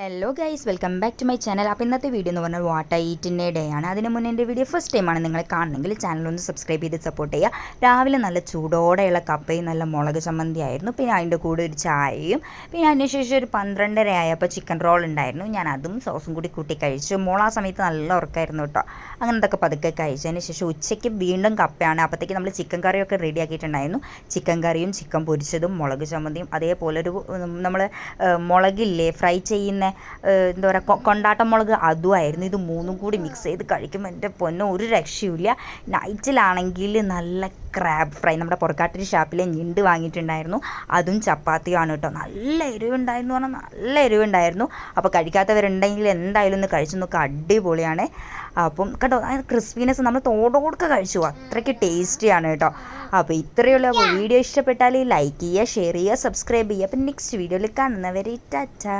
Hello guys, welcome back to my channel. അപ്പോൾ ഇന്നത്തെ video എന്ന് പറഞ്ഞാൽ what I eat in a day ആണ്. അതിന് മുന്നേ എൻ്റെ വീഡിയോ ഫസ്റ്റ് ടൈമാണ് നിങ്ങൾ കാണണമെങ്കിൽ ചാനലൊന്ന് സബ്സ്ക്രൈബ് ചെയ്ത് സപ്പോർട്ട് ചെയ്യുക. രാവിലെ നല്ല ചൂടോടെയുള്ള കപ്പയും നല്ല മുളക് ചമ്മന്തി ആയിരുന്നു. പിന്നെ അതിൻ്റെ കൂടെ ഒരു ചായയും, പിന്നെ അതിന് ശേഷം ഒരു 12:30 ആയപ്പോൾ ചിക്കൻ റോൾ ഉണ്ടായിരുന്നു. ഞാൻ അതും സോസും കൂടി കൂട്ടി കഴിച്ചു. ആ സമയത്ത് നല്ല ഉറക്കമായിരുന്നു കേട്ടോ. അങ്ങനത്തൊക്കെ പതുക്കെ കഴിച്ചതിന് ശേഷം ഉച്ചയ്ക്ക് വീണ്ടും കപ്പയാണ്. അപ്പോഴത്തേക്ക് നമ്മൾ ചിക്കൻ കറിയൊക്കെ റെഡി ആക്കിയിട്ടുണ്ടായിരുന്നു. ചിക്കൻ കറിയും ചിക്കൻ പൊരിച്ചതും മുളക് ചമ്മന്തിയും, അതേപോലെ ഒരു നമ്മൾ മുളകില്ലേ ഫ്രൈ ചെയ്യുന്ന എന്താ പറയുക കൊണ്ടാട്ടം മുളക്, അതുമായിരുന്നു. ഇത് മൂന്നും കൂടി മിക്സ് ചെയ്ത് കഴിക്കുമ്പോൾ എൻ്റെ പൊന്നോ ഒരു രക്ഷയുമില്ല. നൈറ്റിലാണെങ്കിൽ നല്ല ക്രാബ് ഫ്രൈ, നമ്മുടെ പുറക്കാട്ടിരി ഷാപ്പിലെ ഞണ്ട് വാങ്ങിയിട്ടുണ്ടായിരുന്നു. അതും ചപ്പാത്തിയാണ് കേട്ടോ. നല്ല എരിവുണ്ടായിരുന്നു പറഞ്ഞാൽ നല്ല എരിവുണ്ടായിരുന്നു. അപ്പോൾ കഴിക്കാത്തവരുണ്ടെങ്കിൽ എന്തായാലും ഒന്ന് കഴിച്ചു നോക്കുക, അടിപൊളിയാണ്. അപ്പം കേട്ടോ ക്രിസ്പിനെസ് നമ്മൾ തോടോടൊക്കെ കഴിച്ചു, അത്രയ്ക്ക് ടേസ്റ്റിയാണ് കേട്ടോ. അപ്പോൾ ഇത്രയുള്ള വീഡിയോ ഇഷ്ടപ്പെട്ടാൽ ലൈക്ക് ചെയ്യുക, ഷെയർ ചെയ്യുക, സബ്സ്ക്രൈബ് ചെയ്യുക. അപ്പം നെക്സ്റ്റ് വീഡിയോയിൽ കാണുന്നവരെ ടാറ്റാ.